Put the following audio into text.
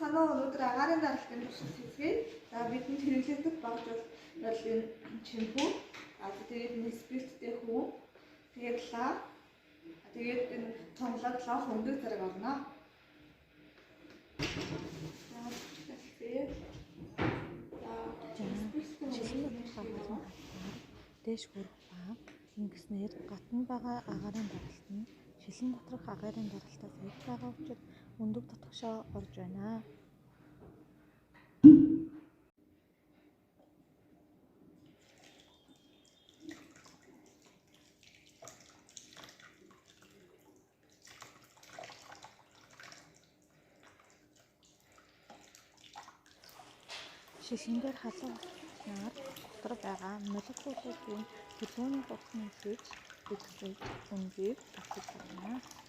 санаа өнөөдөр агаарын даралтын туршилт хийzгээ. За бидний хэрэглэдэг багж бол энэ шампу, тэгээд энэ спирттэй хүү, тэгээд лав, тэгээд энэ томлог лав өндөр зэрэг орно. Дээш хүрэх ба ингэснээр гадна байгаа агаарын даралт нь шилэн доторх агаарын даралтаас их байгаа учраас өндөг дотгошоо орж байна. Шилэндээр халуунаар дотор байгаа молекулуудын төлөвлөгөөний хурдан нөлөөж эзэж өнгийг авчиж байна.